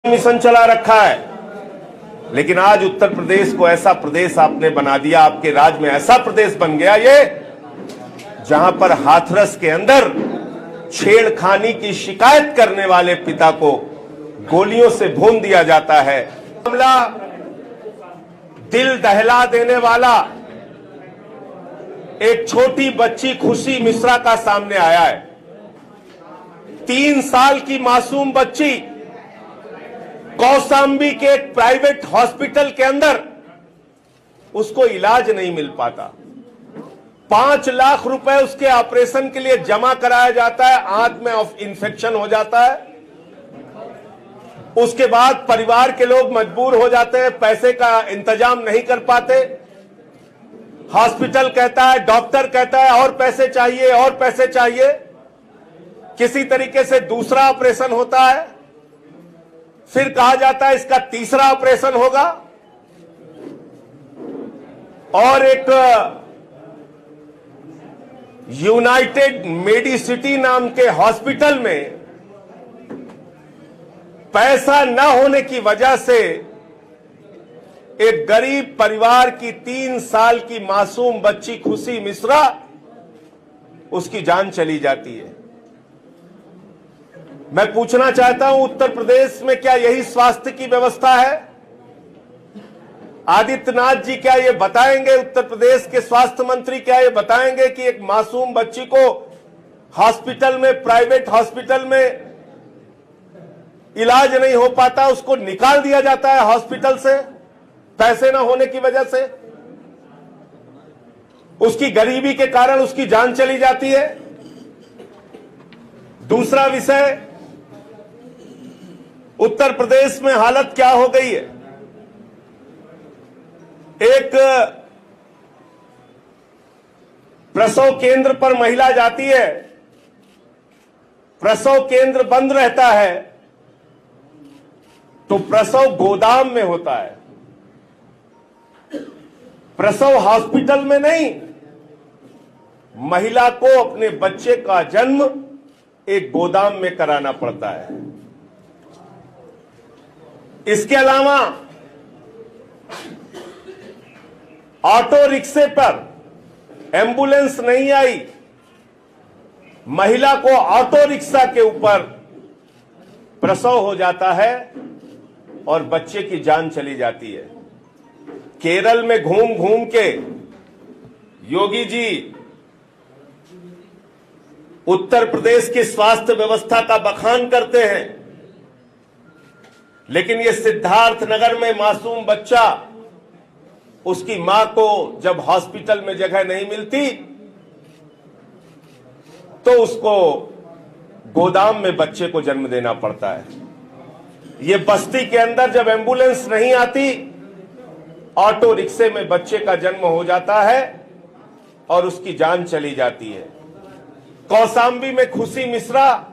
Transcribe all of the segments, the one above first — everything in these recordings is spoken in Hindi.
मिशन चला रखा है, लेकिन आज उत्तर प्रदेश को ऐसा प्रदेश आपने बना दिया, आपके राज्य में ऐसा प्रदेश बन गया ये, जहां पर हाथरस के अंदर छेड़खानी की शिकायत करने वाले पिता को गोलियों से भून दिया जाता है। मामला दिल दहला देने वाला एक छोटी बच्ची खुशी मिश्रा का सामने आया है। 3 साल की मासूम बच्ची कौशांबी के एक प्राइवेट हॉस्पिटल के अंदर उसको इलाज नहीं मिल पाता। 5 लाख रुपए उसके ऑपरेशन के लिए जमा कराया जाता है, आंत में इंफेक्शन हो जाता है। उसके बाद परिवार के लोग मजबूर हो जाते हैं, पैसे का इंतजाम नहीं कर पाते। हॉस्पिटल कहता है, डॉक्टर कहता है और पैसे चाहिए और पैसे चाहिए। किसी तरीके से दूसरा ऑपरेशन होता है, फिर कहा जाता है इसका तीसरा ऑपरेशन होगा, और एक यूनाइटेड मेडिसिटी नाम के हॉस्पिटल में पैसा न होने की वजह से एक गरीब परिवार की 3 साल की मासूम बच्ची खुशी मिश्रा, उसकी जान चली जाती है। मैं पूछना चाहता हूं, उत्तर प्रदेश में क्या यही स्वास्थ्य की व्यवस्था है? आदित्यनाथ जी क्या ये बताएंगे, उत्तर प्रदेश के स्वास्थ्य मंत्री क्या ये बताएंगे कि एक मासूम बच्ची को हॉस्पिटल में, प्राइवेट हॉस्पिटल में इलाज नहीं हो पाता, उसको निकाल दिया जाता है हॉस्पिटल से पैसे ना होने की वजह से, उसकी गरीबी के कारण उसकी जान चली जाती है। दूसरा विषय, उत्तर प्रदेश में हालत क्या हो गई है। एक प्रसव केंद्र पर महिला जाती है, प्रसव केंद्र बंद रहता है तो प्रसव गोदाम में होता है, प्रसव हॉस्पिटल में नहीं। महिला को अपने बच्चे का जन्म एक गोदाम में कराना पड़ता है। इसके अलावा ऑटो रिक्शे पर एम्बुलेंस नहीं आई, महिला को ऑटो रिक्शा के ऊपर प्रसव हो जाता है और बच्चे की जान चली जाती है। केरल में घूम घूम के योगी जी उत्तर प्रदेश की स्वास्थ्य व्यवस्था का बखान करते हैं, लेकिन ये सिद्धार्थ नगर में मासूम बच्चा, उसकी मां को जब हॉस्पिटल में जगह नहीं मिलती तो उसको गोदाम में बच्चे को जन्म देना पड़ता है। ये बस्ती के अंदर जब एम्बुलेंस नहीं आती, ऑटो रिक्शे में बच्चे का जन्म हो जाता है और उसकी जान चली जाती है। कौशांबी में खुशी मिश्रा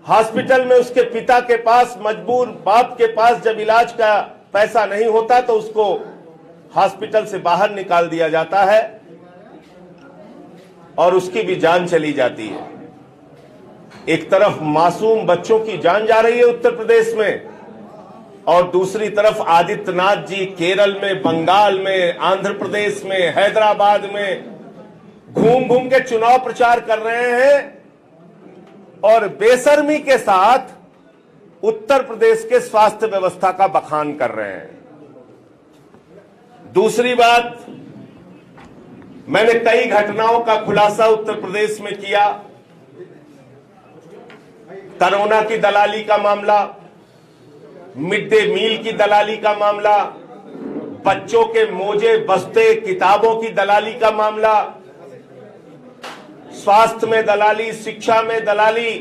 हॉस्पिटल में उसके पिता के पास, मजबूर बाप के पास जब इलाज का पैसा नहीं होता तो उसको हॉस्पिटल से बाहर निकाल दिया जाता है और उसकी भी जान चली जाती है। एक तरफ मासूम बच्चों की जान जा रही है उत्तर प्रदेश में, और दूसरी तरफ आदित्यनाथ जी केरल में, बंगाल में, आंध्र प्रदेश में, हैदराबाद में घूम घूम के चुनाव प्रचार कर रहे हैं और बेशर्मी के साथ उत्तर प्रदेश के स्वास्थ्य व्यवस्था का बखान कर रहे हैं। दूसरी बात, मैंने कई घटनाओं का खुलासा उत्तर प्रदेश में किया। कोरोना की दलाली का मामला, मिड डे मील की दलाली का मामला, बच्चों के मोजे बस्ते किताबों की दलाली का मामला, स्वास्थ्य में दलाली, शिक्षा में दलाली,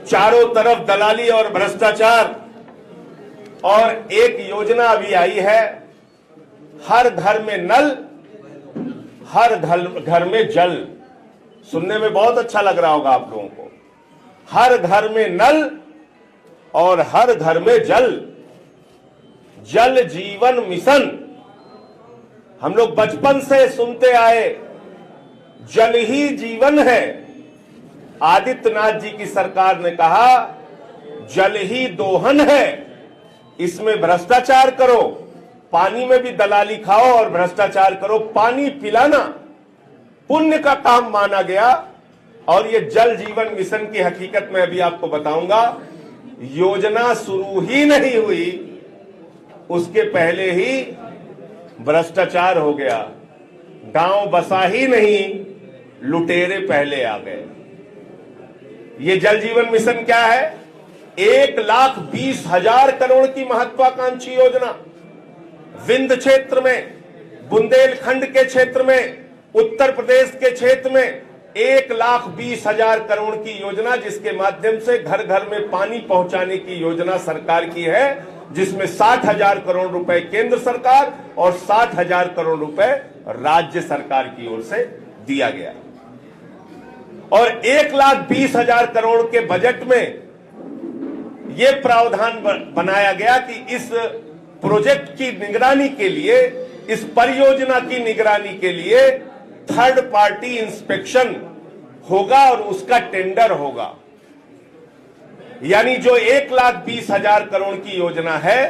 चारों तरफ दलाली और भ्रष्टाचार। और एक योजना अभी आई है, हर घर में नल, हर घर में जल। सुनने में बहुत अच्छा लग रहा होगा आप लोगों को, हर घर में नल और हर घर में जल, जल जीवन मिशन। हम लोग बचपन से सुनते आए, जल ही जीवन है। आदित्यनाथ जी की सरकार ने कहा जल ही दोहन है, इसमें भ्रष्टाचार करो, पानी में भी दलाली खाओ और भ्रष्टाचार करो। पानी पिलाना पुण्य का काम माना गया और ये जल जीवन मिशन की हकीकत में अभी आपको बताऊंगा। योजना शुरू ही नहीं हुई, उसके पहले ही भ्रष्टाचार हो गया। गांव बसा ही नहीं, लुटेरे पहले आ गए। ये जल जीवन मिशन क्या है? 1,20,000 करोड़ की महत्वाकांक्षी योजना। विंध्य क्षेत्र में, बुंदेलखंड के क्षेत्र में, उत्तर प्रदेश के क्षेत्र में 1,20,000 करोड़ की योजना, जिसके माध्यम से घर घर में पानी पहुंचाने की योजना सरकार की है, जिसमें 60,000 करोड़ रुपए केंद्र सरकार और 60,000 करोड़ रुपए राज्य सरकार की ओर से दिया गया। और 1,20,000 करोड़ के बजट में यह प्रावधान बनाया गया कि इस प्रोजेक्ट की निगरानी के लिए, इस परियोजना की निगरानी के लिए थर्ड पार्टी इंस्पेक्शन होगा और उसका टेंडर होगा। यानी जो 1,20,000 करोड़ की योजना है,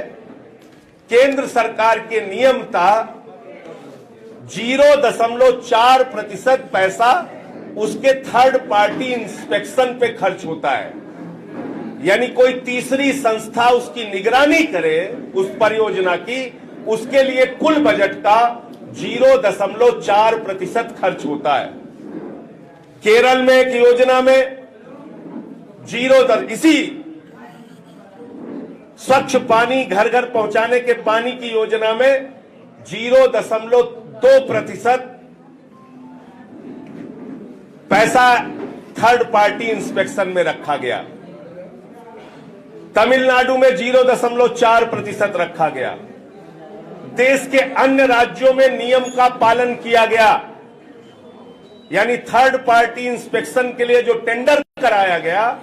केंद्र सरकार के नियम था 0.4% पैसा उसके थर्ड पार्टी इंस्पेक्शन पे खर्च होता है। यानी कोई तीसरी संस्था उसकी निगरानी करे उस परियोजना की, उसके लिए कुल बजट का 0.4% खर्च होता है। केरल में एक योजना में इसी स्वच्छ पानी घर घर पहुंचाने के पानी की योजना में 0.2% पैसा थर्ड पार्टी इंस्पेक्शन में रखा गया। तमिलनाडु में 0.4% रखा गया। देश के अन्य राज्यों में नियम का पालन किया गया। यानी थर्ड पार्टी इंस्पेक्शन के लिए जो टेंडर कराया गया,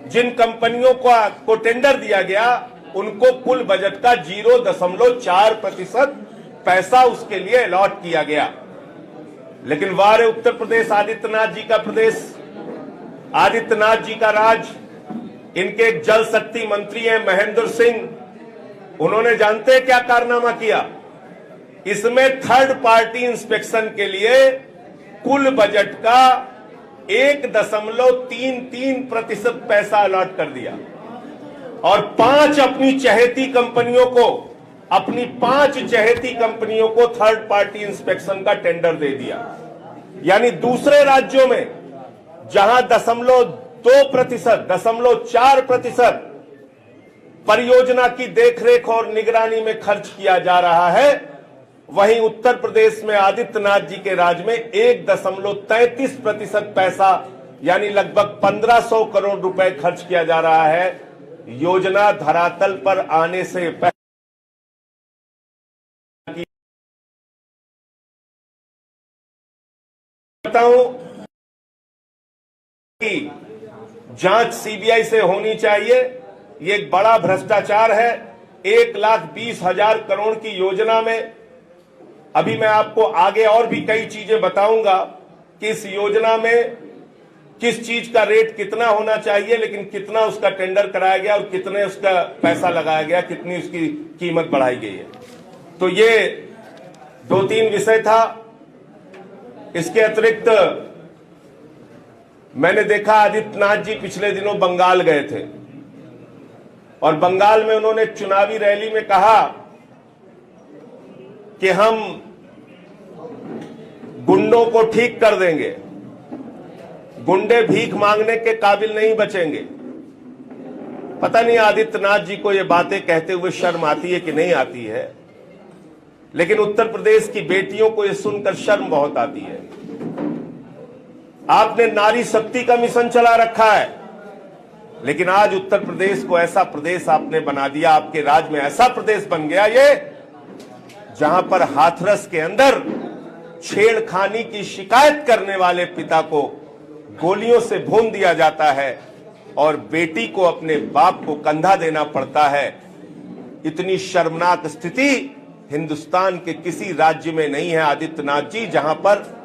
जिन कंपनियों को टेंडर दिया गया, उनको कुल बजट का 0.4% पैसा उसके लिए अलॉट किया गया। लेकिन वारे उत्तर प्रदेश, आदित्यनाथ जी का प्रदेश, आदित्यनाथ जी का राज, इनके एक जल शक्ति मंत्री हैं महेंद्र सिंह, उन्होंने जानते हैं क्या कारनामा किया? इसमें थर्ड पार्टी इंस्पेक्शन के लिए कुल बजट का 1.33% पैसा अलॉट कर दिया और 5 अपनी चहेती कंपनियों को थर्ड पार्टी इंस्पेक्शन का टेंडर दे दिया। यानी दूसरे राज्यों में जहां 0.4% परियोजना की देखरेख और निगरानी में खर्च किया जा रहा है, वहीं उत्तर प्रदेश में आदित्यनाथ जी के राज में 1.33% पैसा यानी लगभग 1,500 करोड़ रुपए खर्च किया जा रहा है। योजना धरातल पर आने से पहले बताऊं कि जांच सीबीआई से होनी चाहिए। ये एक बड़ा भ्रष्टाचार है। 1,20,000 करोड़ की योजना में अभी मैं आपको आगे और भी कई चीजें बताऊंगा कि इस योजना में किस चीज का रेट कितना होना चाहिए, लेकिन कितना उसका टेंडर कराया गया और कितने उसका पैसा लगाया गया, कितनी उसकी कीमत बढ़ाई गई है। तो ये 2-3 विषय था। इसके अतिरिक्त मैंने देखा आदित्यनाथ जी पिछले दिनों बंगाल गए थे और बंगाल में उन्होंने चुनावी रैली में कहा कि हम गुंडों को ठीक कर देंगे, गुंडे भीख मांगने के काबिल नहीं बचेंगे। पता नहीं आदित्यनाथ जी को ये बातें कहते हुए शर्म आती है कि नहीं आती है, लेकिन उत्तर प्रदेश की बेटियों को ये सुनकर शर्म बहुत आती है। आपने नारी शक्ति का मिशन चला रखा है, लेकिन आज उत्तर प्रदेश को ऐसा प्रदेश आपने बना दिया, आपके राज में ऐसा प्रदेश बन गया ये, जहां पर हाथरस के अंदर छेड़खानी की शिकायत करने वाले पिता को गोलियों से भून दिया जाता है और बेटी को अपने बाप को कंधा देना पड़ता है। इतनी शर्मनाक स्थिति हिंदुस्तान के किसी राज्य में नहीं है आदित्यनाथ जी, जहां पर